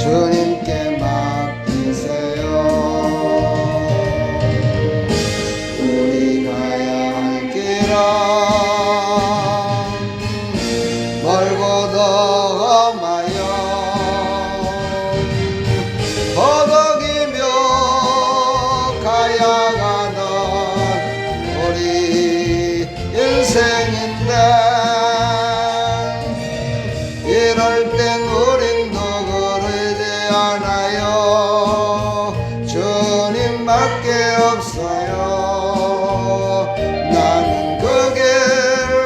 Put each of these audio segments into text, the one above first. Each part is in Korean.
주님께 맡기세요. 우리 가야 할 길은 멀고도 험하여 허덕이며 가야 가는 우리 인생인데, 이럴 땐 우린 누구를 대하나요? 주님밖에 없어요. 나는 그 길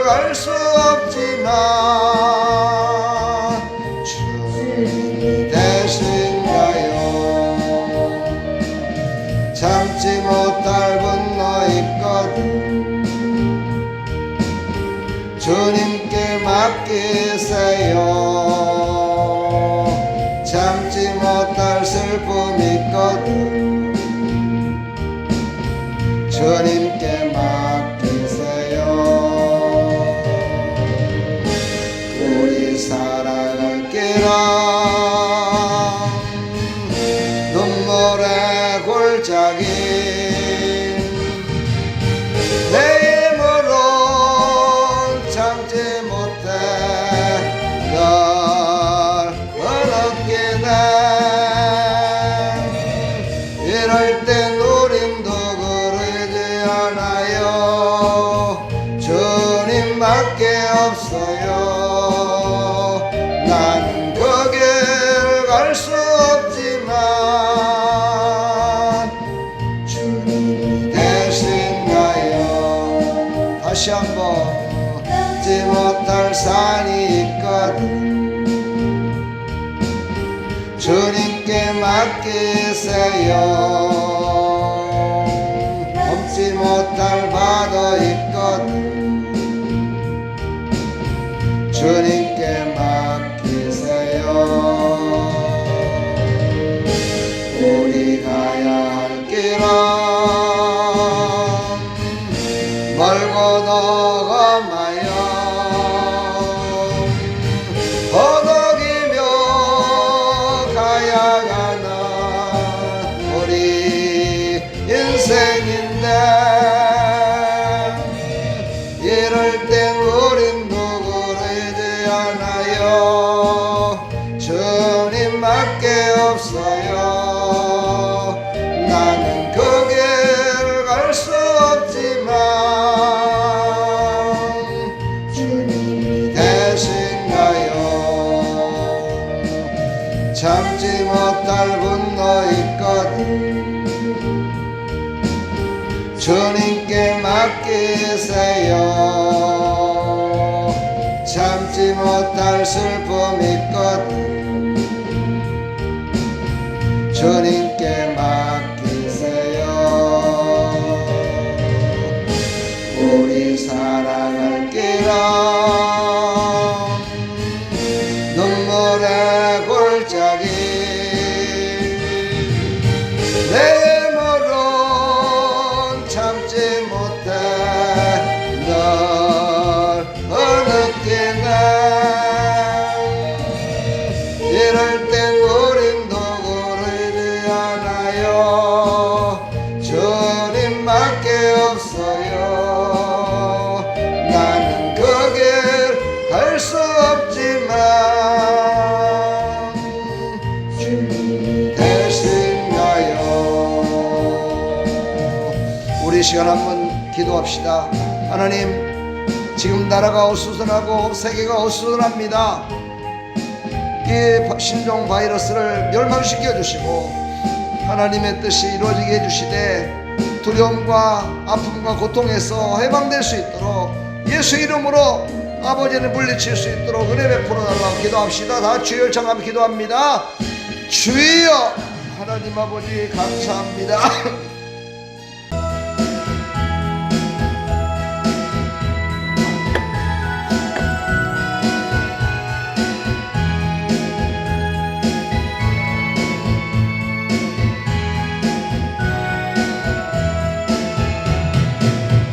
갈 수 없지만 주님이 되신가요? 참지 못할 분노 있거든 주님께 맡기세요. 참지 못할 슬픔 있거든 주님께 맡기세요. 우리 살아갈 길은 눈물의 골짜기, 내 힘으로 참지 못해 널 어렵게 돼. 이럴 땐 우린 누구를 대하나요? 주님밖에 없어요. 나는 그 길 갈 수 없지만 주님이 되신가요? 다시 한번 지 못할 산이 있거든 주님께 맡기세요. 넘지 못할 바도 있거든 주님께 맡기세요. 우리 가야 할 길은 멀고도 험하여 허덕이며 가야 가는 우리 인생인데, 이럴 땐 우린 누구를 대하나요? 주님밖에 없어요. 나는 그 길 갈 수 없지만 주님이 되신가요? 참지 못할 분노 있거든 주님께 맡기세요. 참지 못할 슬픔 있거든 주님께 맡기세요. 우리 살아갈 길은 눈물의 골짜기, 내 힘으론 참지 못해 널 어느끼네. 이럴 땐 우린 누구를 대하나요? 주님밖에 없어요. 나는 그 길 갈 수 없지만 주님이 되신가요? 우리 시간 한번 기도합시다. 하나님, 지금 나라가 어수선하고 세계가 어수선합니다. 이 신종 바이러스를 멸망시켜 주시고 하나님의 뜻이 이루어지게 해주시되 두려움과 아픔과 고통에서 해방될 수 있도록 예수 이름으로 아버지를 물리칠 수 있도록 은혜 베풀어 달라고 기도합시다. 다 주여 청하며 기도합니다. 주여 하나님 아버지 감사합니다.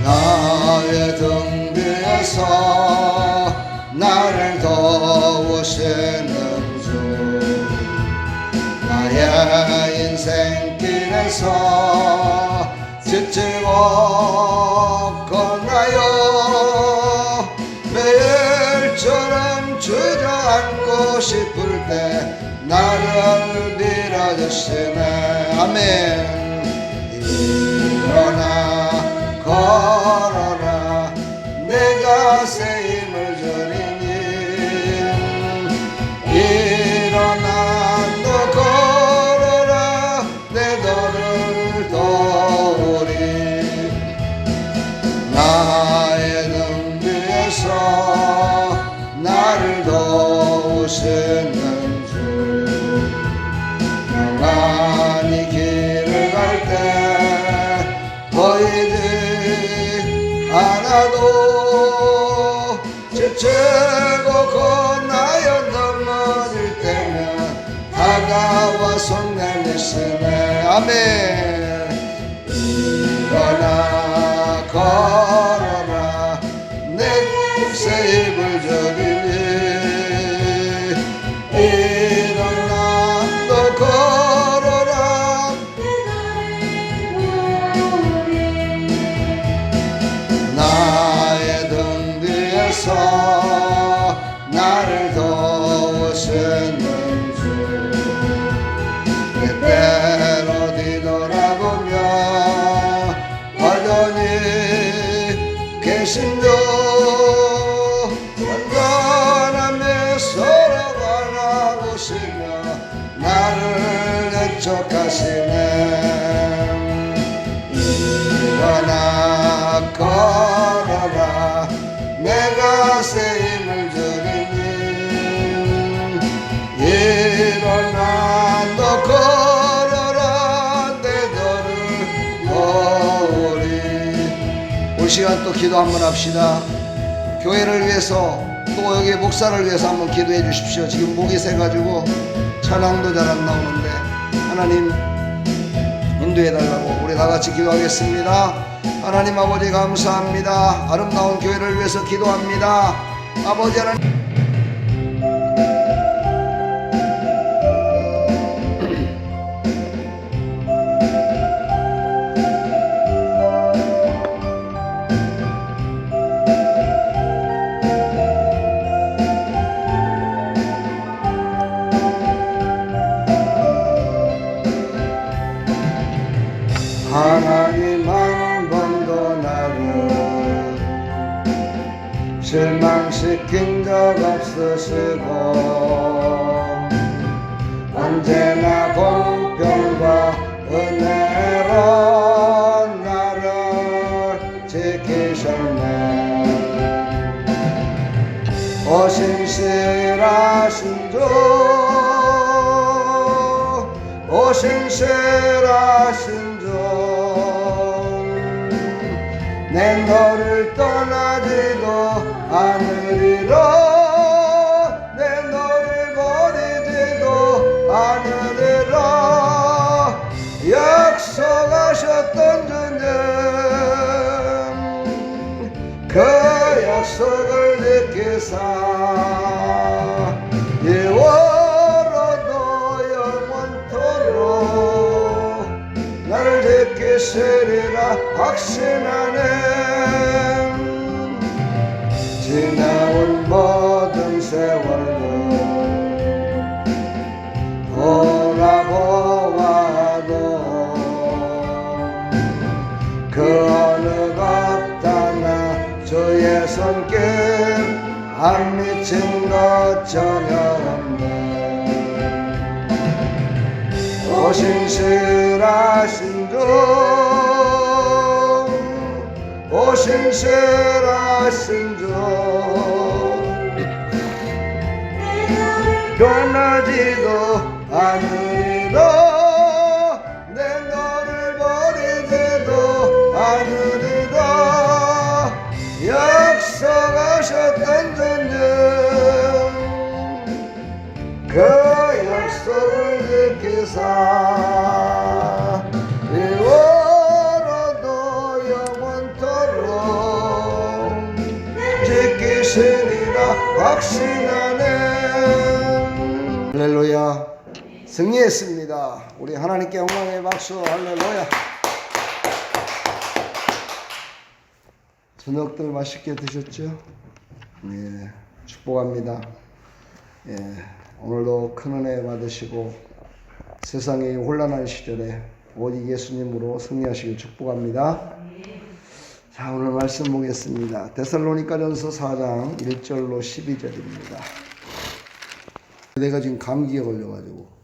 나의 등 위에서 나를 도우시는 주 위해서 지치고 건나요 매일처럼 주저앉고 싶을 때 나를 밀어주시네. 아멘. 일어나 걸어라 내가 새 힘을 주리니 일어나 너 걸어라 내 너를 도우리 나의 등 뒤에서 나를 도우시는 주 평안히 길을 갈 때 보이지 않아도 지치고 건나여 넘어질 때면 다가와 손 내미시네. 아멘. 일어나 걸어라 내 새 힘을 주리니 일어나 너 걸어라 나의 등 뒤에서 나를 도우시는 주 때때로 뒤돌아보며 여전히 계신 주 완전함에 서로 바라보시며 나를 애촉하시네. 일어나 걸어라 내가 새 힘을 주리니 일어나 너 걸어라 내 너를 도우리. 올 시간 또 기도 한번 합시다. 교회를 위해서 또 여기 목사를 위해서 한번 기도해 주십시오. 지금 목이 새가지고 찬양도 잘 안 나오는데 하나님 인도해 달라고 우리 다같이 기도하겠습니다. 하나님 아버지 감사합니다. 아름다운 교회를 위해서 기도합니다. 아버지 하나님 하나님 한 번도 나를 실망시킨 적 없으시고 언제나 공평과 은혜로 나를 지키셨네. 오신실하신 주 오신실하신 주 내 너를 떠나지도 않으리라 내 너를 버리지도 않으리라 약속하셨던 주님 그 약속을 지키사 나를 지키시리라 확신하네. 지나온 모든 세월을 돌아보아도 그 어느 것 하나 주의 손길 안 미친 것 전혀 없네. 오신실하신 주 오신실하신 주 변하지도 않으리라 내 너를 버리지도 않으리라 약속하셨던 주님 그 약속을 지키사 이후로도 영원토록 지키시리라 확신하네. 할렐루야. 승리했습니다. 우리 하나님께 영광의 박수. 할렐루야. 저녁들 맛있게 드셨죠? 예, 축복합니다. 예, 오늘도 큰 은혜 받으시고 세상의 혼란한 시절에 오직 예수님으로 승리하시길 축복합니다. 자, 오늘 말씀 보겠습니다. 데살로니가전서 4장 1절로 12절입니다. 내가 지금 감기에 걸려가지고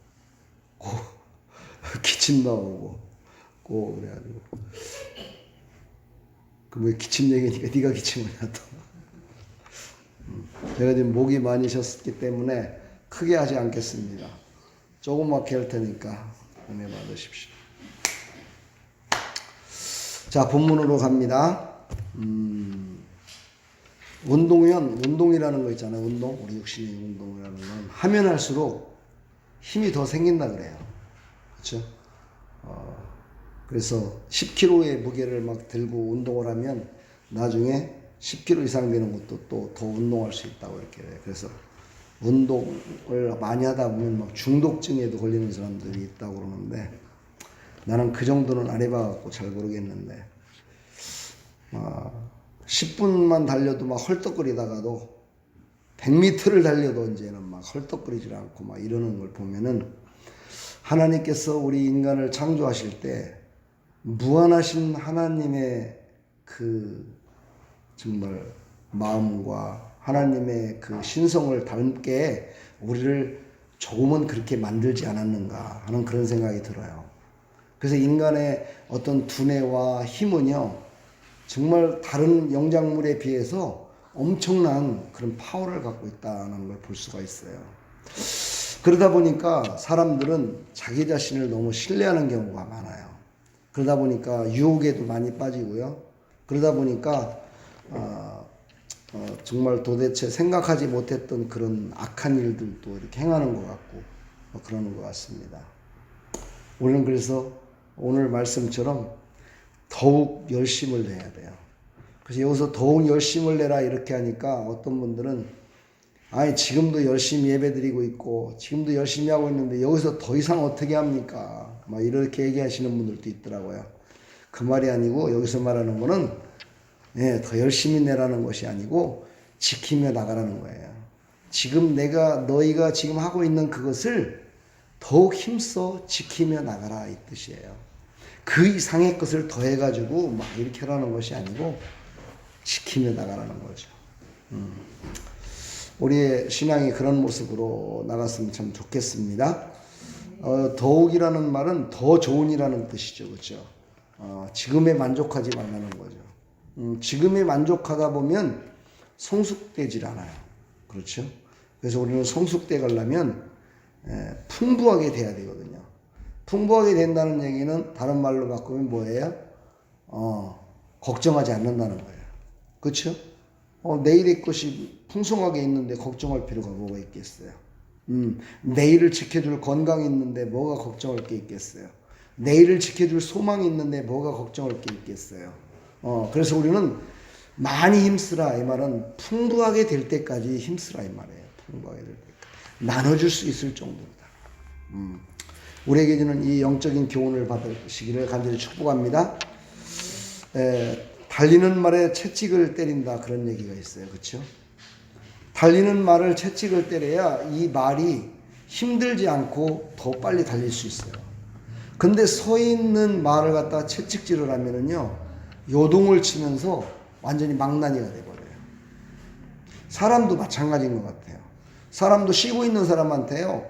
기침 나오고 그래가지고 왜 기침 얘기니까 네가 기침을 해야 또. 제가 지금 목이 많이 쉬었기 때문에 크게 하지 않겠습니다. 조그맣게 할 테니까 은혜 받으십시오. 자, 본문으로 갑니다. 운동이라는 거 있잖아요. 우리 육신의 운동이라는 건 하면 할수록 힘이 더 생긴다 그래요. 그렇죠? 그래서 10kg의 무게를 막 들고 운동을 하면 나중에 10kg 이상 되는 것도 또 더 운동할 수 있다고 이렇게 해요. 그래서 운동을 많이 하다 보면 막 중독증에도 걸리는 사람들이 있다고 그러는데 나는 그 정도는 안 해봐갖고 잘 모르겠는데 10분만 달려도 막 헐떡거리다가도 100m를 달려도 이제는 막 헐떡거리질 않고 막 이러는 걸 보면은 하나님께서 우리 인간을 창조하실 때 무한하신 하나님의 그 정말 마음과 하나님의 그 신성을 닮게 우리를 조금은 그렇게 만들지 않았는가 하는 그런 생각이 들어요. 그래서 인간의 어떤 두뇌와 힘은요, 정말 다른 영장물에 비해서 엄청난 그런 파워를 갖고 있다는 걸 볼 수가 있어요. 그러다 보니까 사람들은 자기 자신을 너무 신뢰하는 경우가 많아요. 그러다 보니까 유혹에도 많이 빠지고요. 그러다 보니까 정말 도대체 생각하지 못했던 그런 악한 일들도 이렇게 행하는 것 같고 그러는 것 같습니다. 우리는 그래서 오늘 말씀처럼 더욱 열심을 내야 돼요. 그래서 여기서 더욱 열심을 내라 이렇게 하니까 어떤 분들은 아니 지금도 열심히 예배드리고 있고 지금도 열심히 하고 있는데 여기서 더 이상 어떻게 합니까? 막 이렇게 얘기하시는 분들도 있더라고요. 그 말이 아니고 여기서 말하는 거는 더 열심히 내라는 것이 아니고 지키며 나가라는 거예요. 지금 너희가 지금 하고 있는 그것을 더욱 힘써 지키며 나가라 이 뜻이에요. 그 이상의 것을 더해가지고 막 이렇게 하라는 것이 아니고 지키며 나가라는 거죠. 우리의 신앙이 그런 모습으로 나갔으면 참 좋겠습니다. 더욱이라는 말은 더 좋은이라는 뜻이죠. 그렇죠? 지금에 만족하지 말라는 거죠. 지금에 만족하다 보면 성숙되질 않아요. 그렇죠? 그래서 우리는 성숙돼 가려면 풍부하게 돼야 되거든요. 풍부하게 된다는 얘기는 다른 말로 바꾸면 뭐예요? 걱정하지 않는다는 거예요. 그렇죠? 내일의 것이 풍성하게 있는데 걱정할 필요가 뭐가 있겠어요? 내일을 지켜줄 건강이 있는데 뭐가 걱정할 게 있겠어요? 내일을 지켜줄 소망이 있는데 뭐가 걱정할 게 있겠어요? 그래서 우리는 많이 힘쓰라 이 말은 풍부하게 될 때까지 힘쓰라 이 말이에요. 풍부하게 될 때까지 나눠줄 수 있을 정도입니다. 우리에게 주는 이 영적인 교훈을 받으시기를 간절히 축복합니다. 달리는 말에 채찍을 때린다 그런 얘기가 있어요. 그렇죠? 달리는 말을 채찍을 때려야 이 말이 힘들지 않고 더 빨리 달릴 수 있어요. 근데 서 있는 말을 갖다 채찍질을 하면은요, 요동을 치면서 완전히 망나니가 돼버려요. 사람도 마찬가지인 것 같아요. 사람도 쉬고 있는 사람한테요,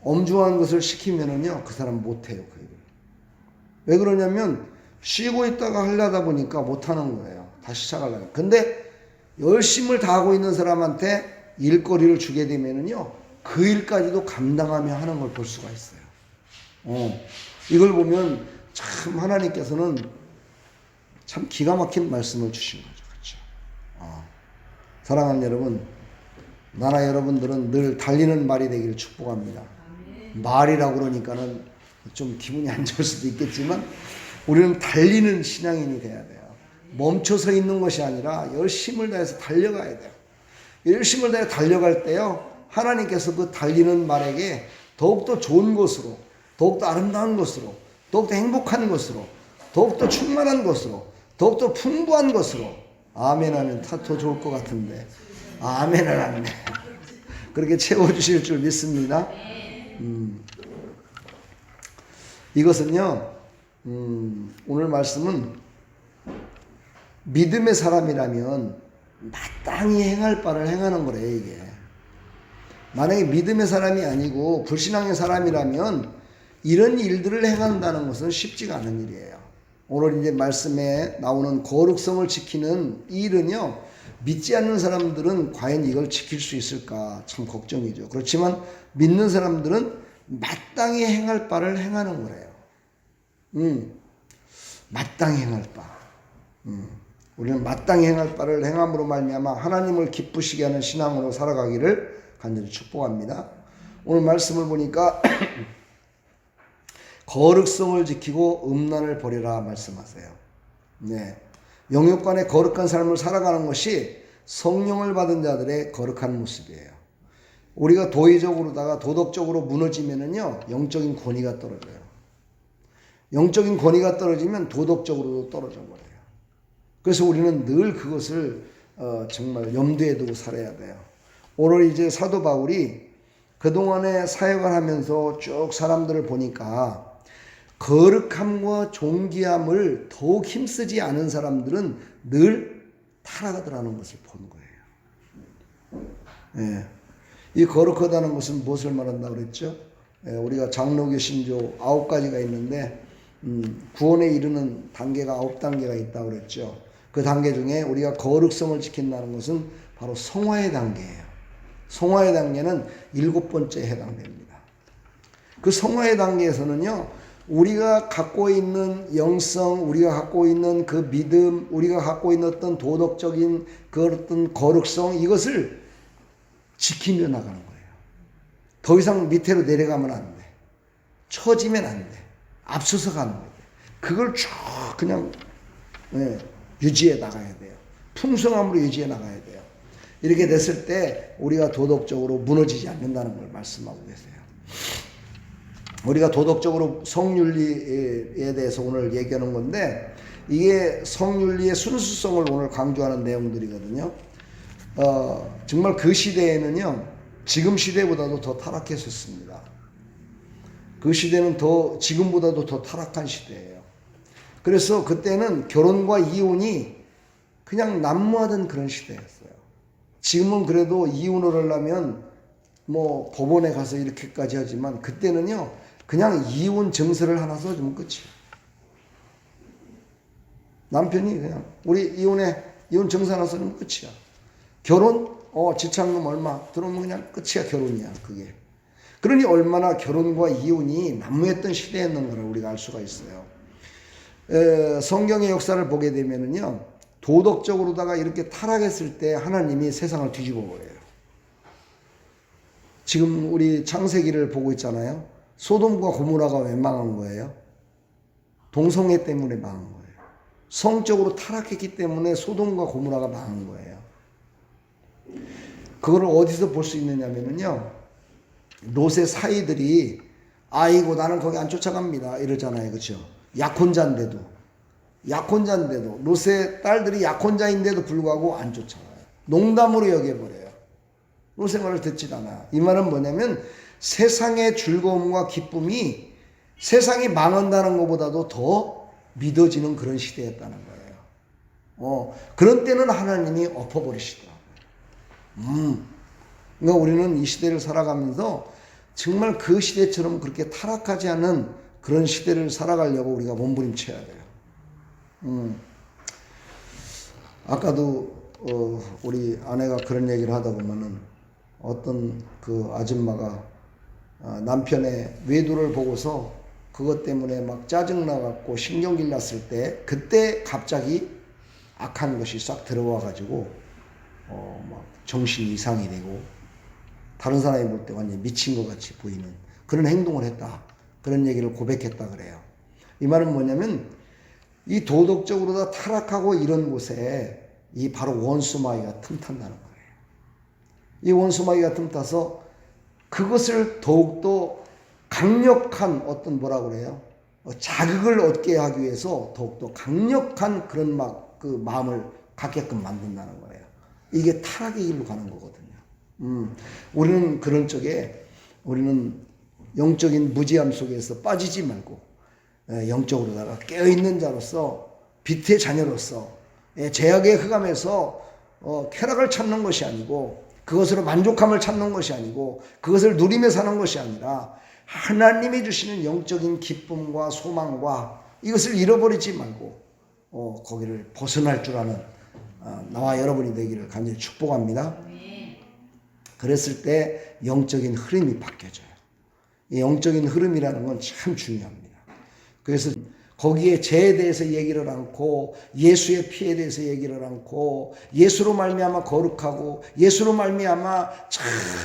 엄중한 것을 시키면은요, 그 사람 못해요. 그 일을. 왜 그러냐면, 쉬고 있다가 하려다 보니까 못하는 거예요. 다시 시작하려고. 근데 열심을 다하고 있는 사람한테 일거리를 주게 되면은요, 그 일까지도 감당하며 하는 걸 볼 수가 있어요. 이걸 보면 참 하나님께서는 참 기가 막힌 말씀을 주신 거죠. 그렇죠? 사랑하는 여러분, 나나 여러분들은 늘 달리는 말이 되기를 축복합니다. 말이라고 그러니까는 좀 기분이 안 좋을 수도 있겠지만 우리는 달리는 신앙인이 돼야 돼요. 멈춰서 있는 것이 아니라 열심을 다해서 달려가야 돼요. 열심을 다해 달려갈 때요, 하나님께서 그 달리는 말에게 더욱더 좋은 것으로, 더욱더 아름다운 것으로, 더욱더 행복한 것으로, 더욱더 충만한 것으로, 더욱더 풍부한 것으로. 아멘 하면 더 좋을 것 같은데 아멘을 안 해. 그렇게 채워주실 줄 믿습니다. 이것은요, 오늘 말씀은 믿음의 사람이라면 마땅히 행할 바를 행하는 거래요, 이게. 만약에 믿음의 사람이 아니고 불신앙의 사람이라면 이런 일들을 행한다는 것은 쉽지가 않은 일이에요. 오늘 이제 말씀에 나오는 거룩성을 지키는 이 일은요, 믿지 않는 사람들은 과연 이걸 지킬 수 있을까 참 걱정이죠. 그렇지만 믿는 사람들은 마땅히 행할 바를 행하는 거래요. 마땅히 행할 바. 우리는 마땅히 행할 바를 행함으로 말미암아 하나님을 기쁘시게 하는 신앙으로 살아가기를 간절히 축복합니다. 오늘 말씀을 보니까 거룩성을 지키고 음란을 버리라 말씀하세요. 네. 영육간의 거룩한 삶을 살아가는 것이 성령을 받은 자들의 거룩한 모습이에요. 우리가 도의적으로다가 도덕적으로 무너지면은요, 영적인 권위가 떨어져요. 영적인 권위가 떨어지면 도덕적으로도 떨어져 버려요. 그래서 우리는 늘 그것을 정말 염두에 두고 살아야 돼요. 오늘 이제 사도 바울이 그동안에 사역을 하면서 쭉 사람들을 보니까 거룩함과 존귀함을 더욱 힘쓰지 않은 사람들은 늘 타락하더라는 것을 본 거예요. 예. 이 거룩하다는 것은 무엇을 말한다고 그랬죠? 예, 우리가 장로교 신조 9가지가 있는데 구원에 이르는 단계가 9단계가 있다고 그랬죠. 그 단계 중에 우리가 거룩성을 지킨다는 것은 바로 성화의 단계예요. 성화의 단계는 7번째에 해당됩니다. 그 성화의 단계에서는요, 우리가 갖고 있는 영성, 우리가 갖고 있는 그 믿음, 우리가 갖고 있는 어떤 도덕적인 그 어떤 거룩성, 이것을 지키며 나가는 거예요. 더 이상 밑으로 내려가면 안 돼. 처지면 안 돼. 앞서서 가는 거예요. 그걸 쭉 그냥 유지해 나가야 돼요. 풍성함으로 유지해 나가야 돼요. 이렇게 됐을 때 우리가 도덕적으로 무너지지 않는다는 걸 말씀하고 계세요. 우리가 도덕적으로 성윤리에 대해서 오늘 얘기하는 건데, 이게 성윤리의 순수성을 오늘 강조하는 내용들이거든요. 정말 그 시대에는요, 지금 시대보다도 더 타락했었습니다. 그 시대는 지금보다도 더 타락한 시대예요. 그래서 그때는 결혼과 이혼이 그냥 난무하던 그런 시대였어요. 지금은 그래도 이혼을 하려면 뭐 법원에 가서 이렇게까지 하지만, 그때는요, 그냥 이혼 증서를 하나 써주면 끝이에요. 남편이 그냥 우리 이혼 증서 하나 써주면 끝이야. 결혼 지참금 얼마 들어오면 그냥 끝이야. 결혼이야 그게. 그러니 얼마나 결혼과 이혼이 난무했던 시대였는가를 우리가 알 수가 있어요. 성경의 역사를 보게 되면은요, 도덕적으로다가 이렇게 타락했을 때 하나님이 세상을 뒤집어 버려요. 지금 우리 창세기를 보고 있잖아요. 소돔과 고모라가 왜 망한 거예요? 동성애 때문에 망한 거예요. 성적으로 타락했기 때문에 소돔과 고모라가 망한 거예요. 그걸 어디서 볼 수 있느냐면요, 롯의 사이들이 아이고 나는 거기 안 쫓아갑니다 이러잖아요. 그렇죠? 약혼자인데도 롯의 딸들이 약혼자인데도 불구하고 안 쫓아가요. 농담으로 여겨버려요. 롯의 말을 듣지 않아. 이 말은 뭐냐면 세상의 즐거움과 기쁨이 세상이 망한다는 것보다도 더 믿어지는 그런 시대였다는 거예요. 그런 때는 하나님이 엎어버리시더라고요. 그러니까 우리는 이 시대를 살아가면서 정말 그 시대처럼 그렇게 타락하지 않는 그런 시대를 살아가려고 우리가 몸부림쳐야 돼요. 아까도 우리 아내가 그런 얘기를 하다 보면은 어떤 그 아줌마가 남편의 외도를 보고서 그것 때문에 막 짜증나갖고 신경질 났을 때, 그때 갑자기 악한 것이 싹 들어와 가지고 막 정신이 이상이 되고 다른 사람이 볼 때 완전히 미친 것 같이 보이는 그런 행동을 했다. 그런 얘기를 고백했다 그래요. 이 말은 뭐냐면 이 도덕적으로 다 타락하고 이런 곳에 이 바로 원수마귀가 틈탄다는 거예요. 이 원수마귀가 틈타서 그것을 더욱더 강력한 어떤 뭐라 그래요? 자극을 얻게 하기 위해서 더욱더 강력한 그런 그 마음을 갖게끔 만든다는 거예요. 이게 타락의 길로 가는 거거든요. 우리는 그런 쪽에 우리는 영적인 무지함 속에서 빠지지 말고 영적으로다가 깨어있는 자로서 빛의 자녀로서 죄악의 흑암에서 쾌락을 찾는 것이 아니고 그것으로 만족함을 찾는 것이 아니고 그것을 누리며 사는 것이 아니라 하나님이 주시는 영적인 기쁨과 소망과 이것을 잃어버리지 말고 거기를 벗어날 줄 아는 나와 여러분이 되기를 간절히 축복합니다. 그랬을 때 영적인 흐름이 바뀌어져요. 이 영적인 흐름이라는 건 참 중요합니다. 그래서 거기에 죄에 대해서 얘기를 않고 예수의 피에 대해서 얘기를 않고 예수로 말미암아 거룩하고 예수로 말미암아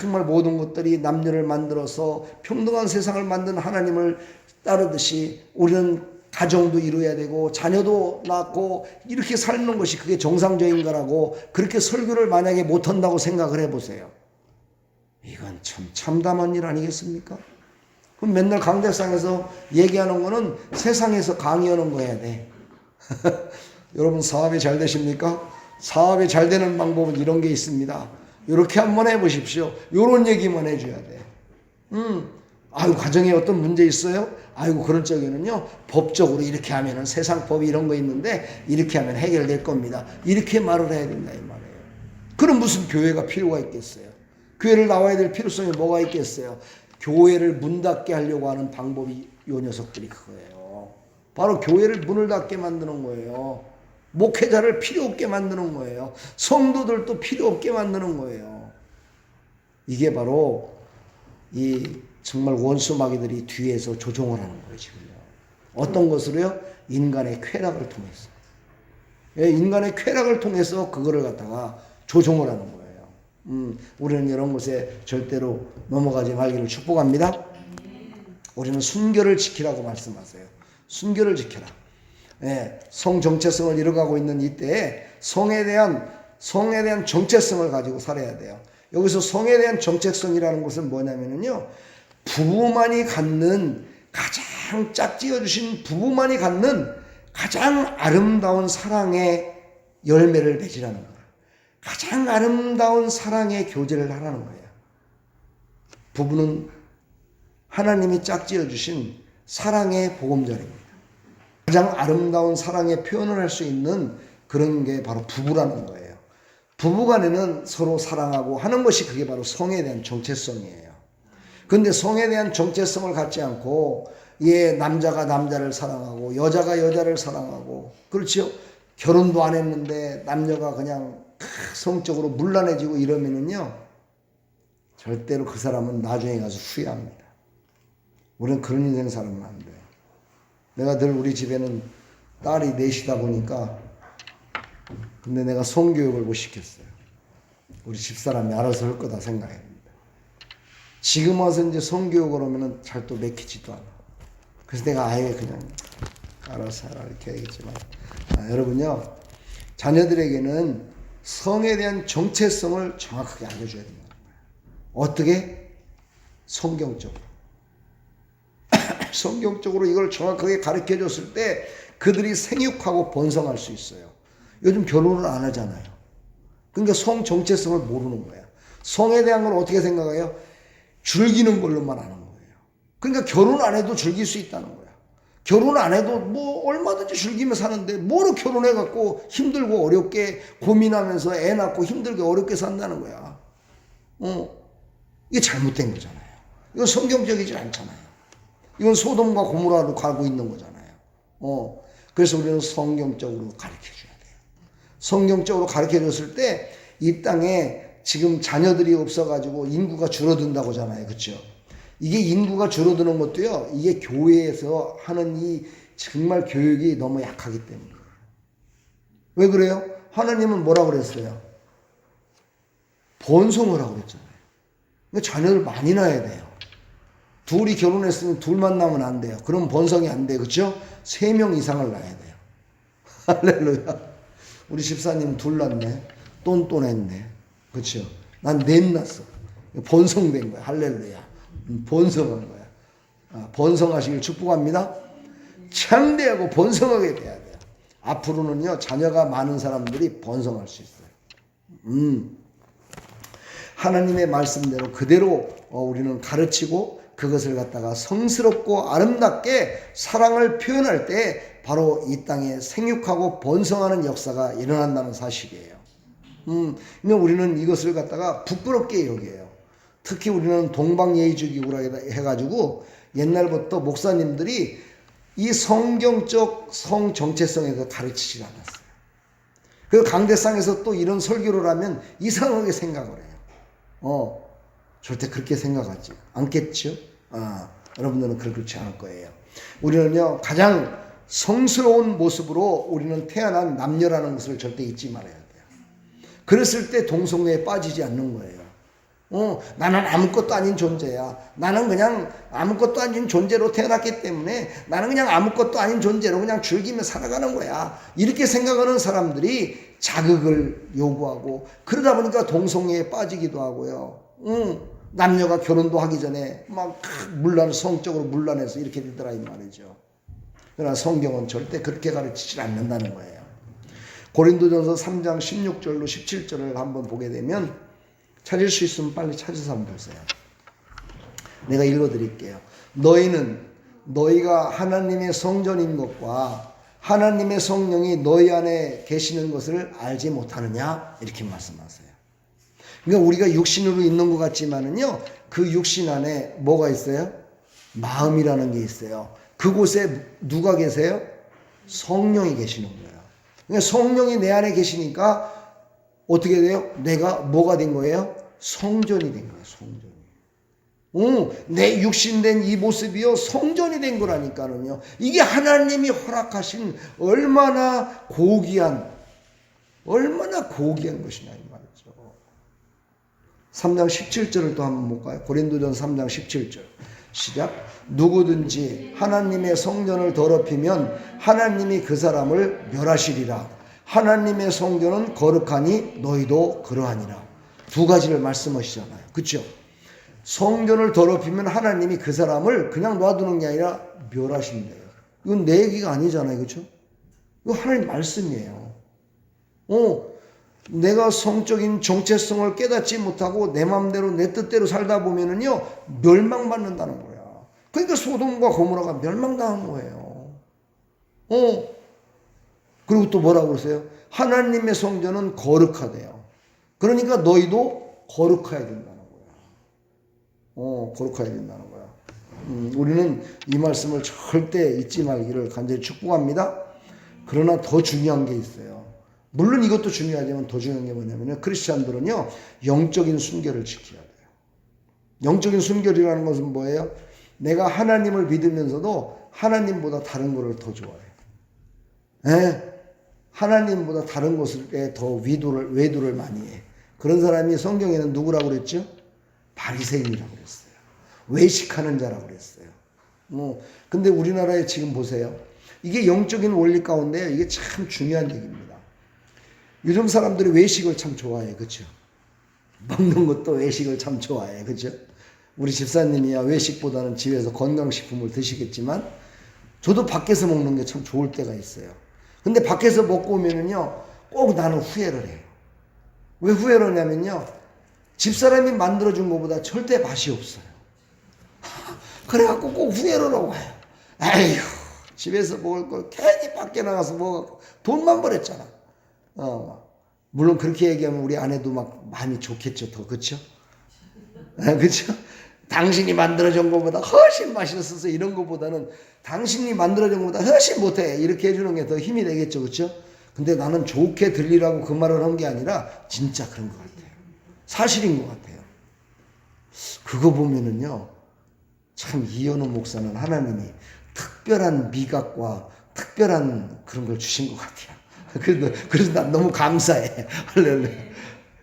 정말 모든 것들이 남녀를 만들어서 평등한 세상을 만든 하나님을 따르듯이 우리는 가정도 이루어야 되고 자녀도 낳고 이렇게 살는 것이 그게 정상적인 거라고 그렇게 설교를 만약에 못한다고 생각을 해보세요. 이건 참 참담한 일 아니겠습니까? 그럼 맨날 강대상에서 얘기하는 거는 세상에서 강의하는 거 해야 돼. 여러분 사업이 잘 되십니까? 사업이 잘 되는 방법은 이런 게 있습니다. 이렇게 한번 해보십시오. 이런 얘기만 해줘야 돼. 아유 가정에 어떤 문제 있어요? 아이고 그런 적에는요 법적으로 이렇게 하면은 세상 법이 이런 거 있는데 이렇게 하면 해결될 겁니다. 이렇게 말을 해야 된다 이 말이에요. 그럼 무슨 교회가 필요가 있겠어요? 교회를 나와야 될 필요성이 뭐가 있겠어요? 교회를 문 닫게 하려고 하는 방법이 요 녀석들이 그거예요. 바로 교회를 문을 닫게 만드는 거예요. 목회자를 필요 없게 만드는 거예요. 성도들도 필요 없게 만드는 거예요. 이게 바로 이 정말 원수 마귀들이 뒤에서 조종을 하는 거예요. 지금요. 어떤 것으로요? 인간의 쾌락을 통해서. 인간의 쾌락을 통해서 그거를 갖다가 조종을 하는 거예요. 우리는 이런 곳에 절대로 넘어가지 말기를 축복합니다. 우리는 순결을 지키라고 말씀하세요. 순결을 지켜라. 성 정체성을 잃어가고 있는 이때에 성에 대한 정체성을 가지고 살아야 돼요. 여기서 성에 대한 정체성이라는 것은 뭐냐면요, 부부만이 갖는 가장 짝지어 주신 부부만이 갖는 가장 아름다운 사랑의 열매를 맺으라는 거예요. 가장 아름다운 사랑의 교제를 하라는 거예요. 부부는 하나님이 짝지어 주신 사랑의 보금자리입니다. 가장 아름다운 사랑의 표현을 할 수 있는 그런 게 바로 부부라는 거예요. 부부간에는 서로 사랑하고 하는 것이 그게 바로 성에 대한 정체성이에요. 그런데 성에 대한 정체성을 갖지 않고 남자가 남자를 사랑하고 여자가 여자를 사랑하고 그렇죠? 결혼도 안 했는데 남녀가 그냥 성적으로 문란해지고 이러면은요 절대로 그 사람은 나중에 가서 후회합니다. 우리는 그런 인생 살면 안 돼요. 내가 늘 우리 집에는 딸이 넷이다 보니까 근데 내가 성교육을 못 시켰어요. 우리 집사람이 알아서 할 거다 생각합니다. 지금 와서 이제 성교육을 하면은 잘 또 맥히지도 않아. 그래서 내가 아예 그냥 알아서 하라 이렇게 하겠지만 여러분요 자녀들에게는 성에 대한 정체성을 정확하게 알려줘야 된다는 거예요. 어떻게? 성경적으로. 성경적으로 이걸 정확하게 가르쳐 줬을 때 그들이 생육하고 번성할 수 있어요. 요즘 결혼을 안 하잖아요. 그러니까 성 정체성을 모르는 거야. 성에 대한 걸 어떻게 생각해요? 즐기는 걸로만 아는 거예요. 그러니까 결혼 안 해도 즐길 수 있다는 거야. 결혼 안 해도 뭐 얼마든지 즐기며 사는데 뭐로 결혼해갖고 힘들고 어렵게 고민하면서 애 낳고 힘들게 어렵게 산다는 거야. 이게 잘못된 거잖아요. 이건 성경적이지 않잖아요. 이건 소돔과 고모라로 가고 있는 거잖아요. 그래서 우리는 성경적으로 가르쳐줘야 돼요. 성경적으로 가르쳐줬을 때 이 땅에 지금 자녀들이 없어가지고 인구가 줄어든다고 하잖아요. 그렇죠? 이게 인구가 줄어드는 것도요. 이게 교회에서 하는 이 정말 교육이 너무 약하기 때문이에요. 왜 그래요? 하나님은 뭐라고 그랬어요? 번성을 하고 그랬잖아요. 그러니까 자녀를 많이 낳아야 돼요. 둘이 결혼했으면 둘만 낳으면 안 돼요. 그럼 번성이 안 돼요. 그렇죠? 3명 이상을 낳아야 돼요. 할렐루야. 우리 집사님 둘 낳네. 똔똔했네. 그렇죠? 난 넷 낳았어. 번성된 거야. 할렐루야. 번성한 거야. 번성하시길 축복합니다. 창대하고 번성하게 돼야 돼요. 앞으로는요, 자녀가 많은 사람들이 번성할 수 있어요. 하나님의 말씀대로 그대로 우리는 가르치고 그것을 갖다가 성스럽고 아름답게 사랑을 표현할 때 바로 이 땅에 생육하고 번성하는 역사가 일어난다는 사실이에요. 그러면 우리는 이것을 갖다가 부끄럽게 여겨요. 특히 우리는 동방예의주기구라 해가지고 옛날부터 목사님들이 이 성경적 성 정체성에서 가르치지 않았어요. 그래서 강대상에서 또 이런 설교를 하면 이상하게 생각을 해요. 절대 그렇게 생각하지 않겠죠? 여러분들은 그렇지 않을 거예요. 우리는요, 가장 성스러운 모습으로 우리는 태어난 남녀라는 것을 절대 잊지 말아야 돼요. 그랬을 때 동성애에 빠지지 않는 거예요. 나는 아무것도 아닌 존재야. 나는 그냥 아무것도 아닌 존재로 태어났기 때문에 나는 그냥 아무것도 아닌 존재로 그냥 즐기며 살아가는 거야. 이렇게 생각하는 사람들이 자극을 요구하고 그러다 보니까 동성애에 빠지기도 하고요. 남녀가 결혼도 하기 전에 막 성적으로 문란해서 이렇게 되더라 이 말이죠. 그러나 성경은 절대 그렇게 가르치지 않는다는 거예요. 고린도전서 3장 16절로 17절을 한번 보게 되면 찾을 수 있으면 빨리 찾아서 한번 보세요. 내가 읽어드릴게요. 너희는 너희가 하나님의 성전인 것과 하나님의 성령이 너희 안에 계시는 것을 알지 못하느냐? 이렇게 말씀하세요. 그러니까 우리가 육신으로 있는 것 같지만은요, 그 육신 안에 뭐가 있어요? 마음이라는 게 있어요. 그곳에 누가 계세요? 성령이 계시는 거예요. 그러니까 성령이 내 안에 계시니까 어떻게 돼요? 내가 뭐가 된 거예요? 성전이 된 거예요. 성전이. 내 육신된 이 모습이요, 성전이 된 거라니까는요. 이게 하나님이 허락하신 얼마나 고귀한 것이냐 이 말이죠. 3장 17절을 또 한번 볼까요? 고린도전서 3장 17절 시작. 누구든지 하나님의 성전을 더럽히면 하나님이 그 사람을 멸하시리라. 하나님의 성전은 거룩하니 너희도 그러하니라. 두 가지를 말씀하시잖아요. 그렇죠? 성전을 더럽히면 하나님이 그 사람을 그냥 놔두는 게 아니라 멸하신대요. 이건 내 얘기가 아니잖아요. 그렇죠? 이거 하나님 말씀이에요. 내가 성적인 정체성을 깨닫지 못하고 내 마음대로 내 뜻대로 살다 보면은요, 멸망받는다는 거야. 그러니까 소돔과 고모라가 멸망당한 거예요. 그리고 또 뭐라고 그러세요? 하나님의 성전은 거룩하대요. 그러니까 너희도 거룩해야 된다는 거야. 거룩해야 된다는 거야. 우리는 이 말씀을 절대 잊지 말기를 간절히 축복합니다. 그러나 더 중요한 게 있어요. 물론 이것도 중요하지만 더 중요한 게 뭐냐면요, 크리스찬들은요, 영적인 순결을 지켜야 돼요. 영적인 순결이라는 것은 뭐예요? 내가 하나님을 믿으면서도 하나님보다 다른 것을 더 좋아해요. 하나님보다 다른 것에 더 외도를 많이 해. 그런 사람이 성경에는 누구라고 그랬죠? 바리새인이라고 그랬어요. 외식하는 자라고 그랬어요. 근데 우리나라에 지금 보세요. 이게 영적인 원리 가운데 이게 참 중요한 얘기입니다. 요즘 사람들이 외식을 참 좋아해. 그렇죠? 먹는 것도 외식을 참 좋아해. 그렇죠? 우리 집사님이야 외식보다는 집에서 건강식품을 드시겠지만 저도 밖에서 먹는 게 참 좋을 때가 있어요. 근데 밖에서 먹고 오면은요, 꼭 나는 후회를 해요. 왜 후회를 하냐면요, 집사람이 만들어준 것보다 절대 맛이 없어요. 그래갖고 꼭 후회를 하고 가요. 에휴, 집에서 먹을 걸 괜히 밖에 나가서 먹어 돈만 버렸잖아. 물론 그렇게 얘기하면 우리 아내도 막 마음이 좋겠죠, 더. 그쵸? 그쵸? 당신이 만들어준 것보다 훨씬 맛있어서 이런 것보다는 당신이 만들어준 것보다 훨씬 못해. 이렇게 해주는 게 더 힘이 되겠죠. 그쵸? 근데 나는 좋게 들리라고 그 말을 한 게 아니라 진짜 그런 것 같아요. 사실인 것 같아요. 그거 보면은요, 참 이현우 목사는 하나님이 특별한 미각과 특별한 그런 걸 주신 것 같아요. 그래서 난 너무 감사해. 할렐루야.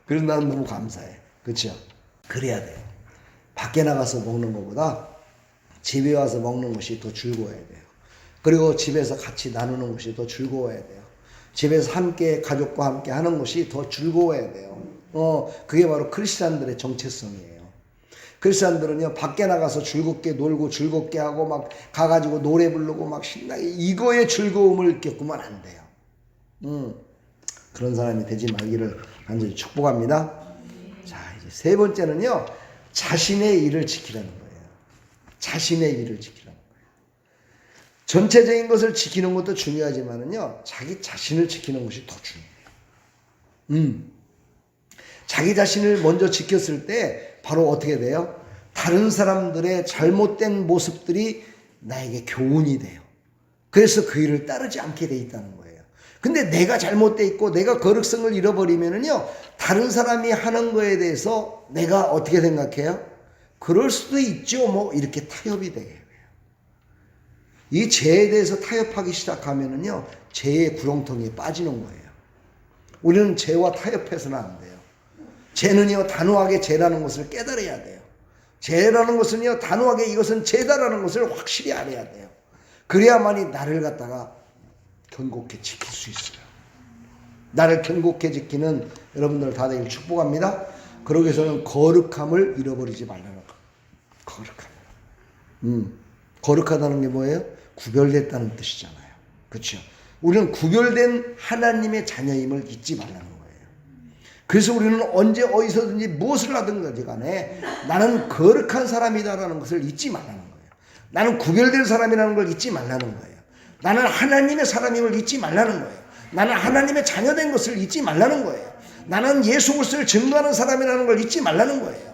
그래서 나는 너무 감사해. 그렇죠? 그래야 돼요. 밖에 나가서 먹는 것보다 집에 와서 먹는 것이 더 즐거워야 돼요. 그리고 집에서 같이 나누는 것이 더 즐거워야 돼요. 집에서 함께 가족과 함께 하는 것이 더 즐거워야 돼요. 그게 바로 크리스찬들의 정체성이에요. 그리스도인들은요 밖에 나가서 즐겁게 놀고 즐겁게 하고 막 가가지고 노래 부르고 막 신나게 이거의 즐거움을 겪으면 안 돼요. 그런 사람이 되지 말기를 간절히 축복합니다. 자, 이제 세 번째는요 자신의 일을 지키라는 거예요. 자신의 일을 지키라는 거예요. 전체적인 것을 지키는 것도 중요하지만은요 자기 자신을 지키는 것이 더 중요해요. 자기 자신을 먼저 지켰을 때 바로 어떻게 돼요? 다른 사람들의 잘못된 모습들이 나에게 교훈이 돼요. 그래서 그 일을 따르지 않게 돼 있다는 거예요. 근데 내가 잘못돼 있고 내가 거룩성을 잃어버리면은요 다른 사람이 하는 거에 대해서 내가 어떻게 생각해요? 그럴 수도 있죠 뭐 이렇게 타협이 되게 해요. 이 죄에 대해서 타협하기 시작하면은요 죄의 구렁텅이에 빠지는 거예요. 우리는 죄와 타협해서는 안 돼요. 죄는요 단호하게 죄라는 것을 깨달아야 돼요. 죄라는 것은요 단호하게 이것은 죄다라는 것을 확실히 알아야 돼요. 그래야만이 나를 갖다가 견고하게 지킬 수 있어요. 나를 견고하게 지키는 여러분들 다 되길 축복합니다. 그러기 위해서는 거룩함을 잃어버리지 말라는 거. 거룩함. 거룩하다는 게 뭐예요? 구별됐다는 뜻이잖아요. 그렇죠? 우리는 구별된 하나님의 자녀임을 잊지 말라는 거예요. 그래서 우리는 언제 어디서든지 무엇을 하든 간에 나는 거룩한 사람이다라는 것을 잊지 말라는 거예요. 나는 구별된 사람이라는 걸 잊지 말라는 거예요. 나는 하나님의 사람임을 잊지 말라는 거예요. 나는 하나님의 자녀된 것을 잊지 말라는 거예요. 나는 예수 그리스도를 증거하는 사람이라는 걸 잊지 말라는 거예요.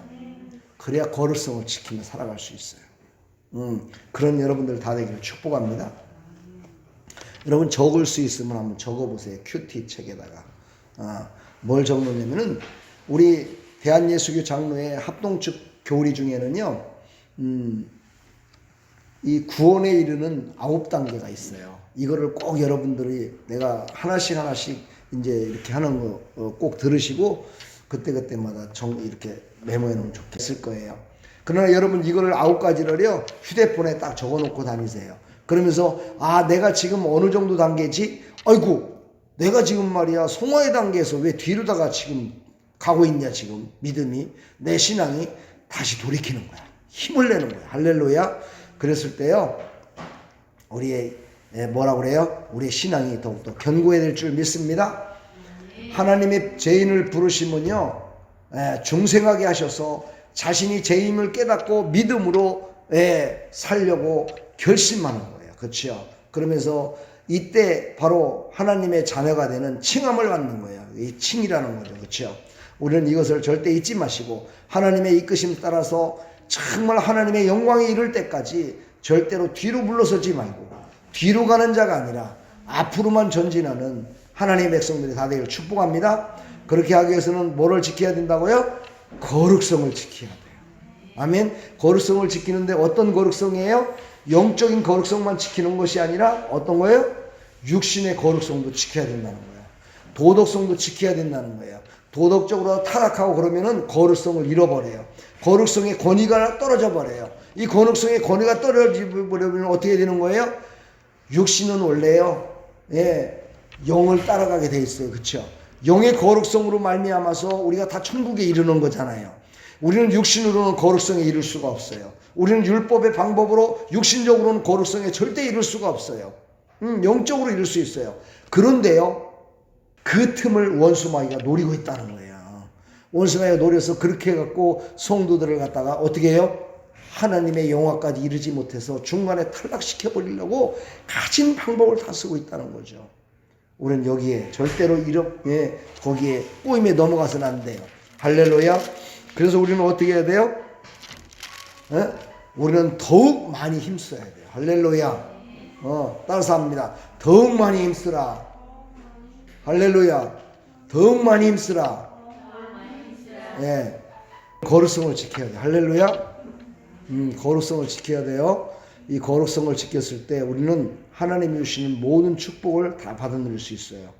그래야 거룩성을 지키며 살아갈 수 있어요. 그런 여러분들 다 되기를 축복합니다. 여러분 적을 수 있으면 한번 적어보세요. 큐티 책에다가. 뭘 적느냐면은 우리 대한예수교 장로회 합동측 교리 중에는요. 이 구원에 이르는 9단계가 있어요. 이거를 꼭 여러분들이 내가 하나씩 이제 이렇게 하는 거 꼭 들으시고 그때마다 이렇게 메모해 놓으면 좋겠을 거예요. 그러나 여러분 이거를 9가지를요 휴대폰에 딱 적어 놓고 다니세요. 그러면서 내가 지금 어느 정도 단계지? 아이고 내가 지금 말이야 송화의 단계에서 왜 뒤로다가 지금 가고 있냐 지금 믿음이 내 신앙이 다시 돌이키는 거야. 힘을 내는 거야. 할렐루야. 그랬을 때요 우리의 뭐라고 그래요? 우리의 신앙이 더욱더 견고해야 될 줄 믿습니다. 하나님의 죄인을 부르시면요 중생하게 하셔서 자신이 죄임을 깨닫고 믿음으로 살려고 결심하는 거예요. 그렇죠? 그러면서 이때 바로 하나님의 자녀가 되는 칭함을 받는 거예요. 이 칭이라는 거죠. 그렇죠? 우리는 이것을 절대 잊지 마시고 하나님의 이끄심 따라서 정말 하나님의 영광에 이를 때까지 절대로 뒤로 물러서지 말고 뒤로 가는 자가 아니라 앞으로만 전진하는 하나님의 백성들이 다 되기를 축복합니다. 그렇게 하기 위해서는 뭐를 지켜야 된다고요? 거룩성을 지켜야 돼요. 아멘. 거룩성을 지키는데 어떤 거룩성이에요? 영적인 거룩성만 지키는 것이 아니라 어떤 거예요? 육신의 거룩성도 지켜야 된다는 거예요. 도덕성도 지켜야 된다는 거예요. 도덕적으로 타락하고 그러면은 거룩성을 잃어버려요. 거룩성의 권위가 떨어져 버려요. 이 거룩성의 권위가 떨어져 버리면 어떻게 되는 거예요? 육신은 원래요. 영을 따라가게 돼 있어요. 그렇죠? 영의 거룩성으로 말미암아서 우리가 다 천국에 이르는 거잖아요. 우리는 육신으로는 거룩성에 이를 수가 없어요. 우리는 율법의 방법으로 육신적으로는 거룩성에 절대 이룰 수가 없어요. 영적으로 이룰 수 있어요. 그런데요, 그 틈을 원수마귀가 노리고 있다는 거예요. 원수마귀가 노려서 그렇게 해갖고 성도들을 갖다가 어떻게 해요? 하나님의 영화까지 이르지 못해서 중간에 탈락시켜버리려고 가진 방법을 다 쓰고 있다는 거죠. 우리는 여기에 절대로 거기에 꼬임에 넘어가서는 안 돼요. 할렐루야. 그래서 우리는 어떻게 해야 돼요? 우리는 더욱 많이 힘써야 돼요. 할렐루야. 따라서 합니다. 더욱 많이 힘쓰라. 할렐루야. 더욱 많이 힘쓰라. 거룩성을 지켜야 돼요. 할렐루야. 거룩성을 지켜야 돼요. 이 거룩성을 지켰을 때 우리는 하나님이 주시는 모든 축복을 다 받아들일 수 있어요.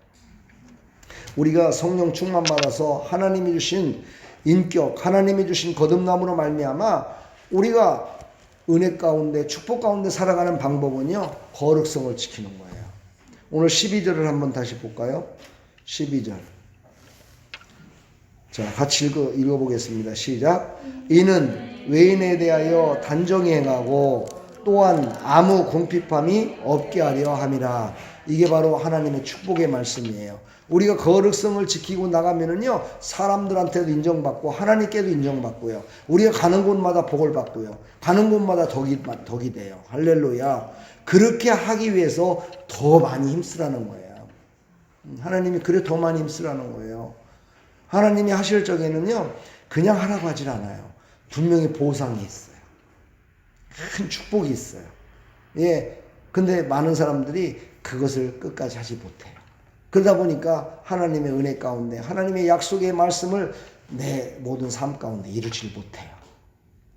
우리가 성령 충만 받아서 하나님이 주신 인격, 하나님이 주신 거듭남으로 말미암아 우리가 은혜 가운데 축복 가운데 살아가는 방법은요, 거룩성을 지키는 거예요. 오늘 12절을 한번 다시 볼까요? 12절. 자, 같이 읽어보겠습니다. 시작. 이는 외인에 대하여 단정히 행하고 또한 아무 궁핍함이 없게 하려 함이라. 이게 바로 하나님의 축복의 말씀이에요. 우리가 거룩성을 지키고 나가면은요, 사람들한테도 인정받고 하나님께도 인정받고요, 우리가 가는 곳마다 복을 받고요, 가는 곳마다 덕이 돼요. 할렐루야. 그렇게 하기 위해서 더 많이 힘쓰라는 거예요. 하나님이 그래 더 많이 힘쓰라는 거예요. 하나님이 하실 적에는요, 그냥 하라고 하질 않아요. 분명히 보상이 있어요. 큰 축복이 있어요. 예. 근데 많은 사람들이 그것을 끝까지 하지 못해요. 그러다 보니까 하나님의 은혜 가운데, 하나님의 약속의 말씀을 내 모든 삶 가운데 이루질 못해요.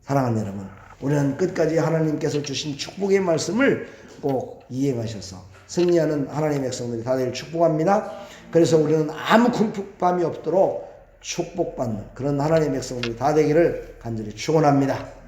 사랑하는 여러분, 우리는 끝까지 하나님께서 주신 축복의 말씀을 꼭 이행하셔서 승리하는 하나님의 백성들이 다 되기를 축복합니다. 그래서 우리는 아무 궁핍함이 없도록 축복받는 그런 하나님의 백성들이 다 되기를 간절히 축원합니다.